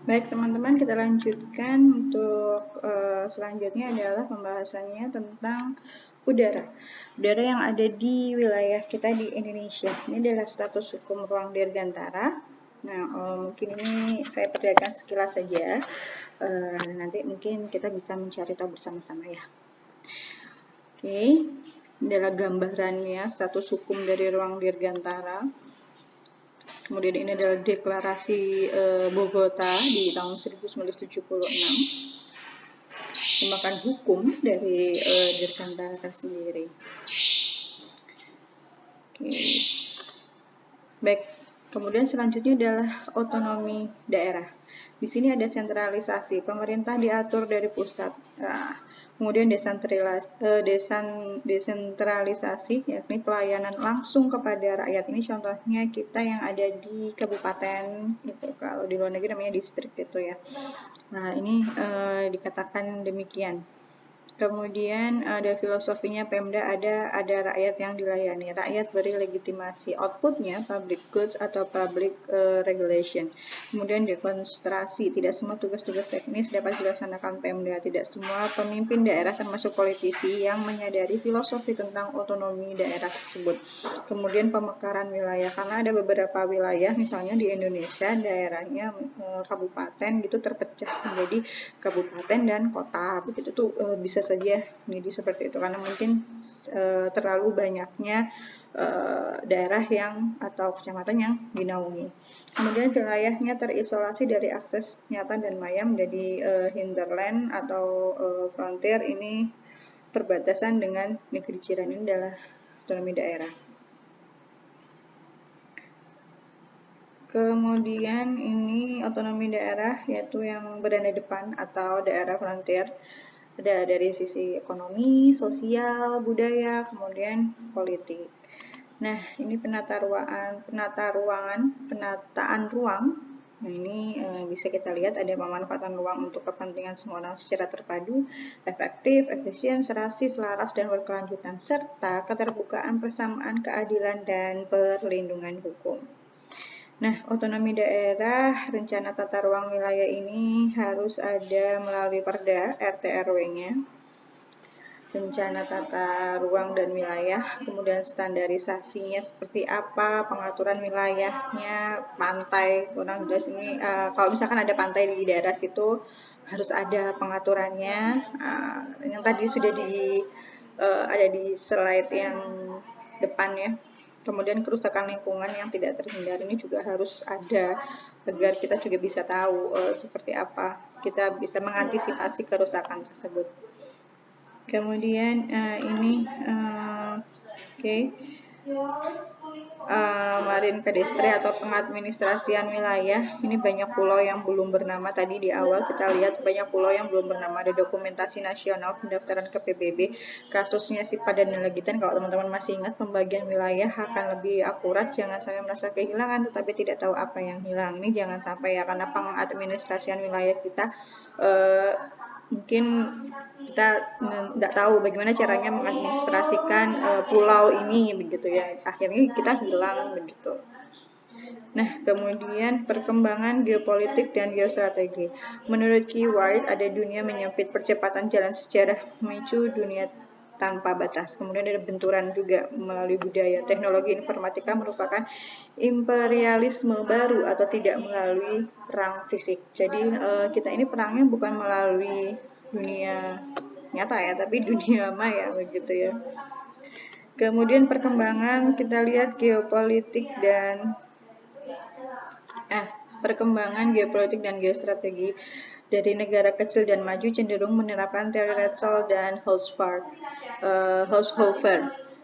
Baik teman-teman, kita lanjutkan untuk selanjutnya adalah pembahasannya tentang udara. Udara yang ada di wilayah kita di Indonesia. Ini adalah status hukum ruang dirgantara. Nah, mungkin ini saya perlihatkan sekilas saja. Nanti mungkin kita bisa mencari tahu bersama-sama ya. Oke, ini adalah gambarannya status hukum dari ruang dirgantara. Kemudian ini adalah deklarasi Bogota di tahun 1976, merupakan hukum dari dirgantara tersendiri. Oke. Baik, kemudian selanjutnya adalah otonomi daerah. Di sini ada sentralisasi, pemerintah diatur dari pusat. Nah, kemudian desentralisasi, yakni pelayanan langsung kepada rakyat. Ini contohnya kita yang ada di kabupaten, itu kalau di luar negeri namanya distrik gitu ya. Nah, ini dikatakan demikian. Kemudian ada filosofinya Pemda, ada rakyat yang dilayani. Rakyat beri legitimasi, outputnya public goods atau public regulation. Kemudian dekonstruksi, tidak semua tugas-tugas teknis dapat dilaksanakan Pemda. Tidak semua pemimpin daerah termasuk politisi yang menyadari filosofi tentang otonomi daerah tersebut. Kemudian pemekaran wilayah, karena ada beberapa wilayah misalnya di Indonesia daerahnya kabupaten gitu terpecah menjadi kabupaten dan kota, begitu tuh bisa saja jadi seperti itu karena mungkin terlalu banyaknya daerah yang atau kecamatan yang dinaungi. Kemudian wilayahnya terisolasi dari akses nyata dan maya menjadi hinterland atau frontier, ini perbatasan dengan negeri jiran. Ini adalah otonomi daerah. Kemudian ini otonomi daerah yaitu yang berada depan atau daerah frontier. Ada dari sisi ekonomi, sosial, budaya, kemudian politik. Nah, ini penataan ruang. Nah, ini bisa kita lihat ada pemanfaatan ruang untuk kepentingan semua orang secara terpadu, efektif, efisien, serasi, selaras, dan berkelanjutan, serta keterbukaan, persamaan, keadilan, dan perlindungan hukum. Nah, otonomi daerah, rencana tata ruang wilayah ini harus ada melalui Perda RT RW-nya, rencana tata ruang dan wilayah, kemudian standarisasinya seperti apa, pengaturan wilayahnya, pantai, kurang jelas ini kalau misalkan ada pantai di daerah situ harus ada pengaturannya, yang tadi sudah ada di slide yang depan ya. Kemudian kerusakan lingkungan yang tidak terhindari ini juga harus ada agar kita juga bisa tahu seperti apa kita bisa mengantisipasi kerusakan tersebut. Kemudian ini marin pedestre atau pengadministrasian wilayah. Ini banyak pulau yang belum bernama. Tadi di awal kita lihat banyak pulau yang belum bernama. Ada dokumentasi nasional pendaftaran ke PBB. Kasusnya Sipadan dan Legitan, kalau teman-teman masih ingat, pembagian wilayah akan lebih akurat. Jangan sampai merasa kehilangan tetapi tidak tahu apa yang hilang. Ini jangan sampai ya, karena pengadministrasian wilayah kita mungkin kita nggak tahu bagaimana caranya mengadministrasikan pulau ini begitu ya, akhirnya kita hilang begitu. Nah, kemudian perkembangan geopolitik dan geostrategi. Menurut keyword, ada dunia menyempit, percepatan jalan sejarah memicu dunia tanpa batas. Kemudian ada benturan juga melalui budaya. Teknologi informatika merupakan imperialisme baru atau tidak melalui perang fisik. Jadi kita ini perangnya bukan melalui dunia nyata ya, tapi dunia maya begitu ya. Kemudian perkembangan kita lihat geopolitik dan geostrategi. Dari negara kecil dan maju cenderung menerapkan teori Rätzel dan Haushofer.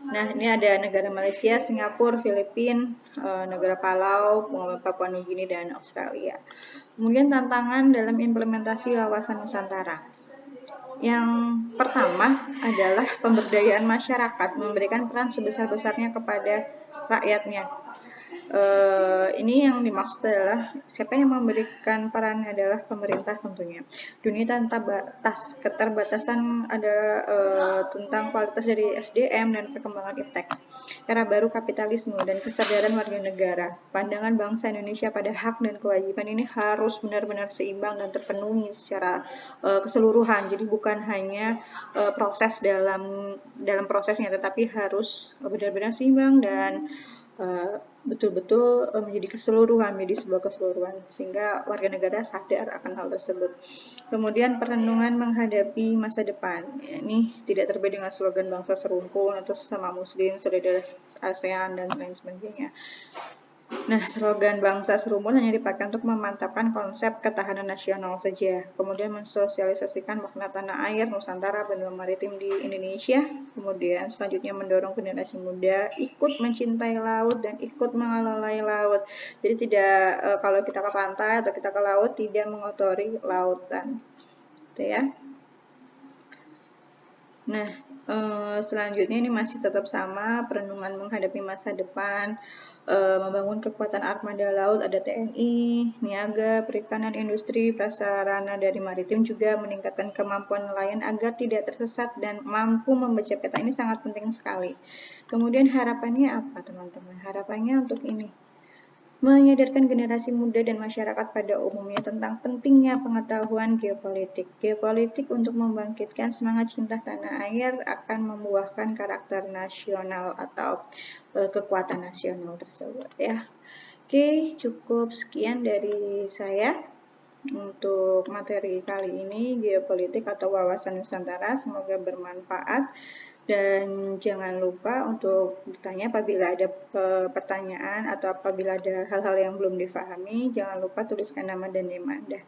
Nah, ini ada negara Malaysia, Singapura, Filipina, negara Palau, Papua Nugini, dan Australia. Kemudian tantangan dalam implementasi wawasan Nusantara. Yang pertama adalah pemberdayaan masyarakat, memberikan peran sebesar-besarnya kepada rakyatnya. Ini yang dimaksud adalah siapa yang memberikan peran adalah pemerintah tentunya. Dunia tanpa batas, keterbatasan adalah tentang kualitas dari SDM dan perkembangan iptek. Era baru kapitalisme dan kesadaran warga negara. Pandangan bangsa Indonesia pada hak dan kewajiban ini harus benar-benar seimbang dan terpenuhi secara keseluruhan. Jadi bukan hanya proses dalam prosesnya, tetapi harus benar-benar seimbang dan betul-betul menjadi keseluruhan, menjadi sebuah keseluruhan, sehingga warga negara sadar akan hal tersebut. Kemudian perenungan menghadapi masa depan. Ini tidak terbedakan dengan slogan bangsa serumpun atau sesama muslim, solidaritas ASEAN dan lain sebagainya. Nah, slogan bangsa serumpun hanya dipakai untuk memantapkan konsep ketahanan nasional saja. Kemudian mensosialisasikan makna tanah air, Nusantara, benua maritim di Indonesia. Kemudian selanjutnya mendorong generasi muda ikut mencintai laut dan ikut mengelola laut. Jadi tidak kalau kita ke pantai atau kita ke laut tidak mengotori lautan. Gitu ya. Nah, selanjutnya ini masih tetap sama, perenungan menghadapi masa depan, membangun kekuatan armada laut, ada TNI, niaga, perikanan, industri, prasarana dari maritim, juga meningkatkan kemampuan nelayan agar tidak tersesat dan mampu membaca peta. Ini sangat penting sekali. Kemudian harapannya apa, teman-teman? Harapannya untuk ini, menyadarkan generasi muda dan masyarakat pada umumnya tentang pentingnya pengetahuan geopolitik. Geopolitik untuk membangkitkan semangat cinta tanah air akan membuahkan karakter nasional atau kekuatan nasional tersebut ya. Oke, cukup sekian dari saya untuk materi kali ini, geopolitik atau wawasan Nusantara. Semoga bermanfaat. Dan jangan lupa untuk bertanya apabila ada pertanyaan atau apabila ada hal-hal yang belum difahami, jangan lupa tuliskan nama dan NIM Anda.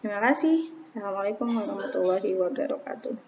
Terima kasih. Assalamualaikum warahmatullahi wabarakatuh.